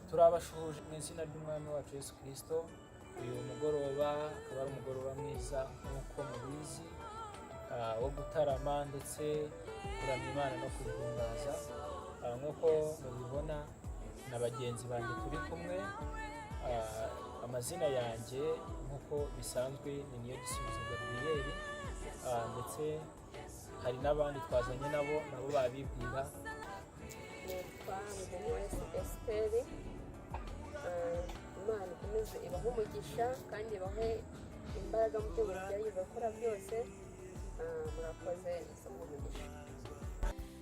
turabashuhuje mu izina ry'umwami wacu Yesu Kristo. Uyu mugoroba akaba ari umugoroba mwiza nk'uko mubizi, wo gutarama ndetse kuramya Imana no kuyihimbaza. Nk'uko mubibona na bagenzi banjye turi kumwe, amazina yanjye nk'uko bisanzwe ni Niyogisubizo Gabriel, ndetse hari n'abandi twazanye nabo babibwira. Nitwa Mugeniwese Esteri. Imana ikomeze ibahe umugisha kandi ibahe imbaraga mu byo mugiye gukora byose. Murakoze isomo umugisha.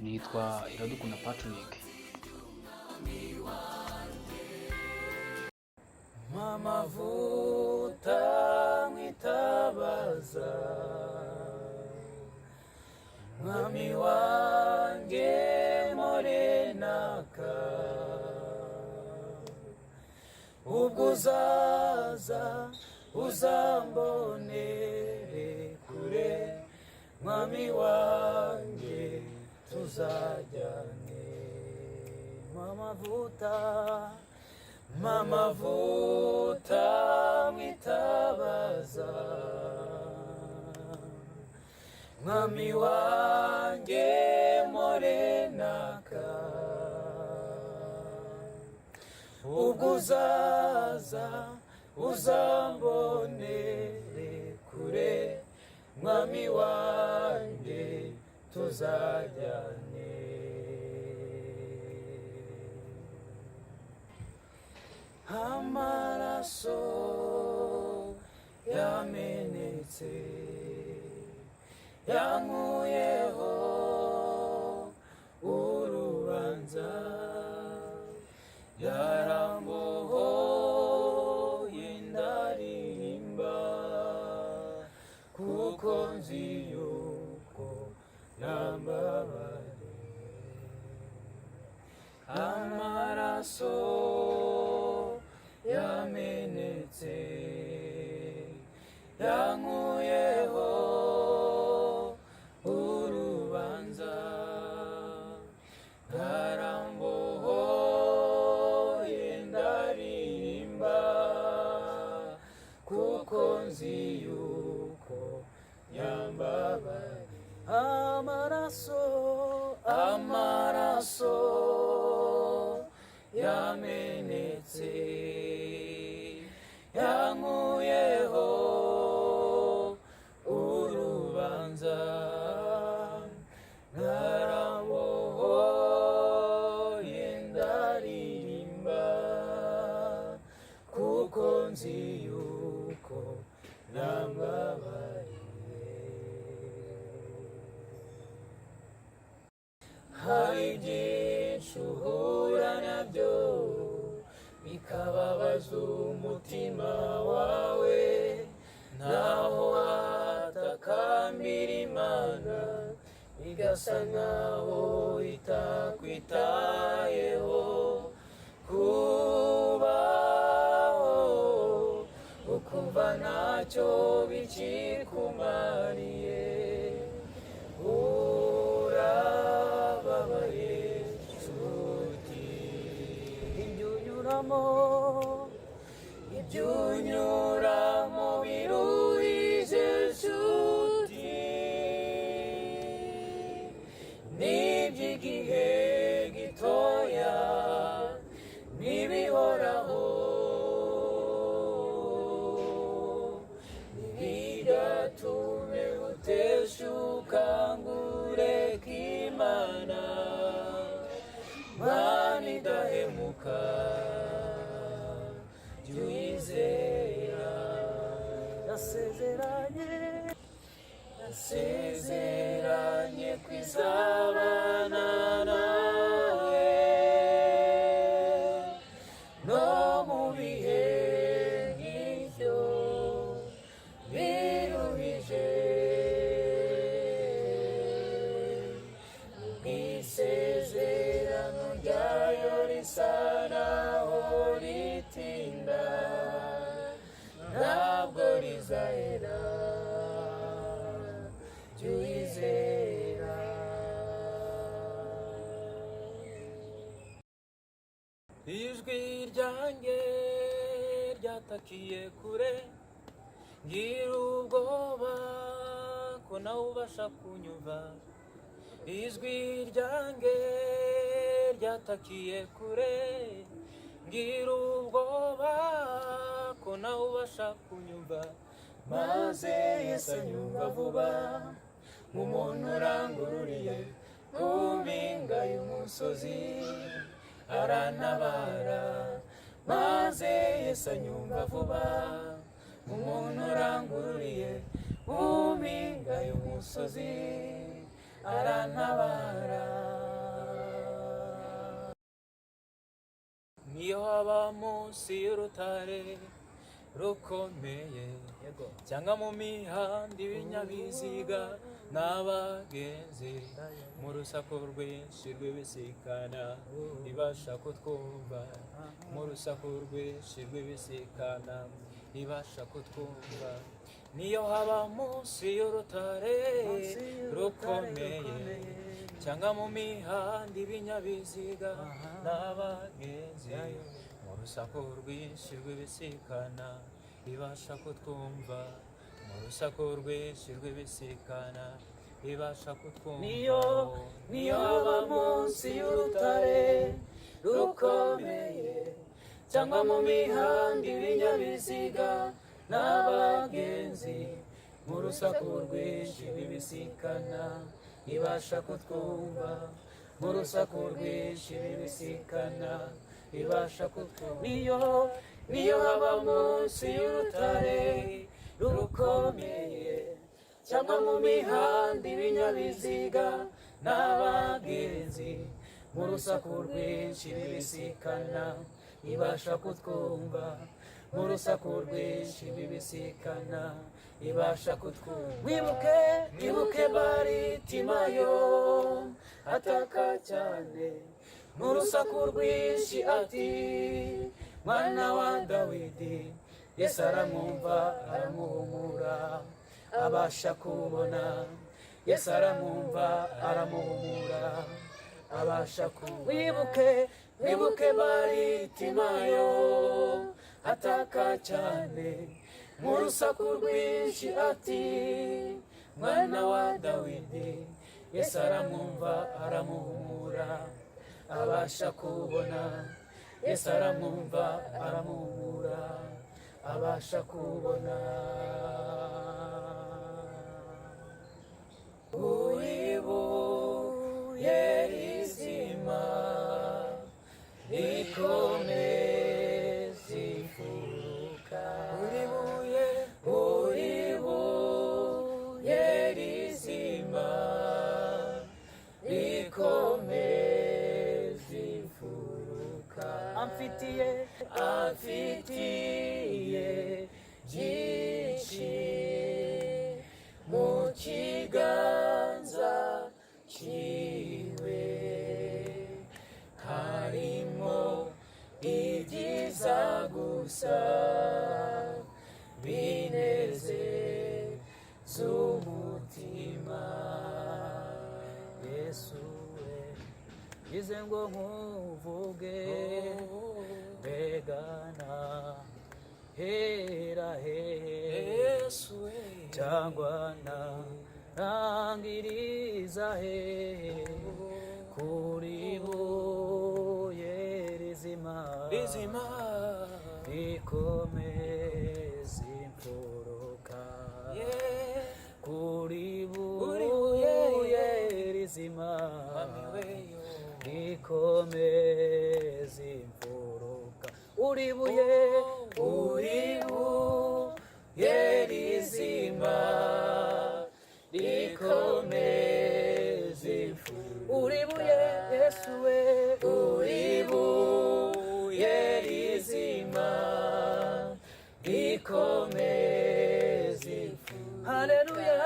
Nitwa Iradukunda Patrick. Mamavuta mwitabaza, mwami wanjye morenaka, ubwo uzaza uzambonere kure, mwami wanjye tuzajyane. Mamavuta mwitabaza, mwami wanjye morenaka, ubwo uzaza uzambonere kure, mwami wanjye tuzajyane. Amaraso yamenetse yankuyeho urubanza, yarambohoye ndaririmba, kuko nzi yuko yambabariye. Amaraso yamenetse yankuyeho urubanza, yarambohoye ndaririmba, kuko nzi yuko yambabariye. Amaraso yamenetse yankuyeho urubanza, yarambohoye ndaririmba, kuko nzi yuko yambabariye. Hari byinshi uhura nabyo bikababaza umutima wawe, naho watakambira Imana bigasa nkaho itakwitayeho. Kubaho ukumva ntacyo bikikumariye, urababaye nshuti. Ibyo unyuramo biruhije nshuti, n'iby'igihe gitoya n'ibihoraho, ntibigatume uteshuka ngo ureke Imana. Mana idahemuka jya uyizera, yasezeranye kwizabana nawe no mu bihe nk'ibyo biruhije. Isezerano ryayo risa naho ritinda, ntabwo rizahera, jya uyizera. ryanjye ryatakiye kure, ngira ubwoba ko nawe ubasha kunyumva. Ijwi ryanjye ryatakiye kure, ngira ubwoba ko nawe ubasha kunyumva. Maze Yesu anyumva vuba nk'umuntu urangururiye ku mpinga y'umusozi, arantabara. Maze Yesu anyumva vuba nk'umuntu urangururiye ku mpinga y'umusozi, arantabara. Niyo haba munsi y'urutare rukomeye, cyangwa mu mihanda ibinyabiziga n'abagenzi, mu rusaku rwinshi rw'ibisikana ibasha kutwumva, mu rusaku rwinshi rw'ibisikana ibasha kutwumva. Niyo haba munsi y'urutare rukomeye, cyangwa mu mihanda ibinyabiziga n'abagenzi, mu rusaku rwinshi rw'ibisikana ibasha kutwumva, mu rusaku rwinshi rw'ibisikana ibasha kutwumva. Niyo haba munsi y'urutare rukomeye, cyangwa mu mihanda ibinyabiziga n'abagenzi, mu rusaku rwinshi rw'ibisikana ibasha kutwumva, mu rusaku rwinshi rw'ibisikana ibasha kutwumva. Niyo haba munsi y'urutare rukomeye, cyangwa mu mihanda ibinyabiziga n'abagenzi, mu rusaku rwinshi rw'ibisikana ibasha kutwumva, mu rusaku rwinshi rw'ibisikana ibasha kutwumva. Mwibuke Baritimayo ataka cyane, mu rusaku rwinshi ati, mwana wa Dawidi. Yesu aramwumva aramuhumura, abasha kubona. Yesu aramwumva aramuhumura, abasha kubona. Mwibuke Baritimayo ataka cyane, mu rusaku rwinshi ati, mwana wa Dawidi. Yesu aramwumva aramuhumura, abasha kubona. Yesu aramwumva aramuhumura, abasha kubona. Uibuye rizima rikomeza imfuruka, uibuye rizima rikomeza imfuruka. Amfitiye byinshi mu kiganza cyiwe, harimo ibyiza gusa binezeza umutima. Yesu we, ngize ngo nkuvuge, mbegana hera Yesu we, cyangwa narangiriza he, kuri buye rizima rikomeza imfuruka, kuri buye rizima rikomeza imfuruka. Uri buye rizima rikomeza imfuruka. Uri buye Yesu we, uri buye rizima rikomeza imfuruka. Haleluya,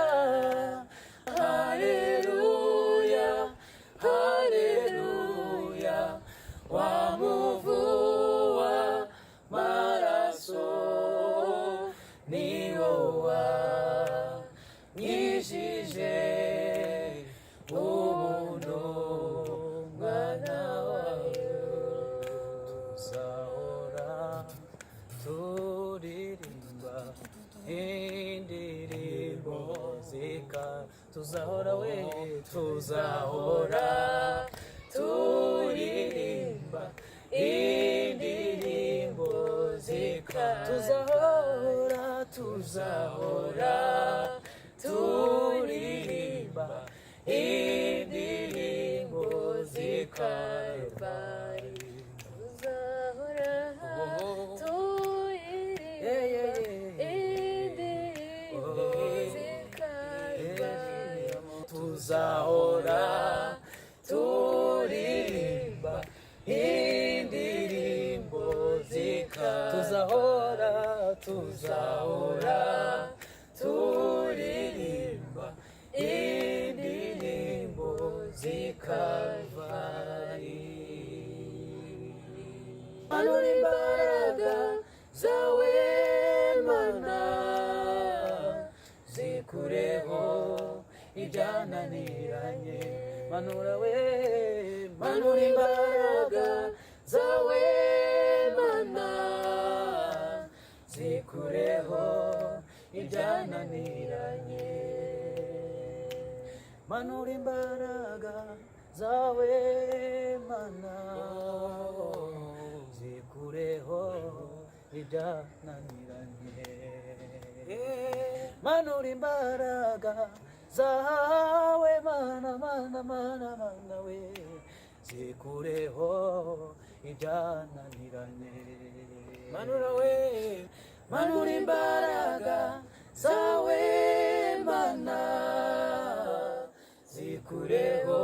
haleluya, haleluya. Wamuvu w'amaraso niwo wanyijije ubuno, mwana wawe. Tuzaho tuzahora we tuzahora turirimba indirimbo zikaba tuzahora turirimba indirimbo zikaba tuzahora turirimba indirimbo zikaba tuzahora turirimba indirimbo zikaba tuzahora turirimba indirimbo z'Kalvari. Manura imbaraga zawe Mana zikureho ibyananiranye. Manura we manura imbaraga zawe Mana zikureho ibyananiranye. Manura imbaraga zawe Mana zikureho ibyananiranye. Manura imbaraga zawe Mana Mana Mana Mana we zikureho ibyananiranye. Manura we manura imbaraga zawe Mana zikureho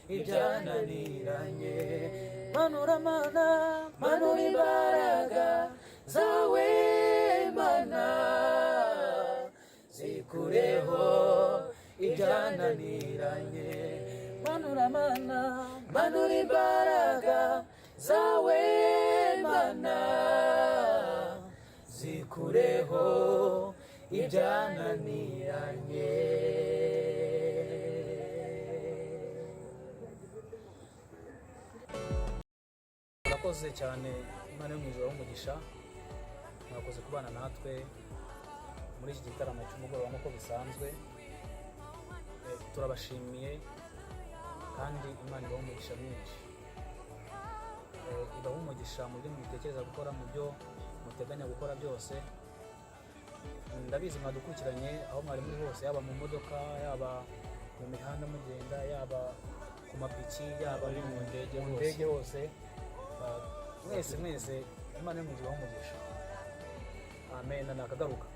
ibyananiranye. Manura Mana manura imbaraga zawe Mana zikureho ibyananiranye. Manura Mana manura imbaraga zawe Mana zikureho ibyananiranye. Murakoze cyane, Imana yo mu ijuru umugisha. Mwakoze kubana natwe muri iki gitaramo cy'umugoroba nk'uko bisanzwe. Turabashimiye kandi Imana ibaha umugisha mwinshi. Ibaha umugisha mu byo mutekereza gukora, mu byo muteganya gukora byose. Ndabizi mwadukurikiranye aho mwari muri hose, yaba mu modoka, yaba mu mihanda mugenda, yaba ku mapiki, yaba mu ndege hose. Mwese Imana yo mu ijuru ibahe umugisha. Amen. Nakagaruka.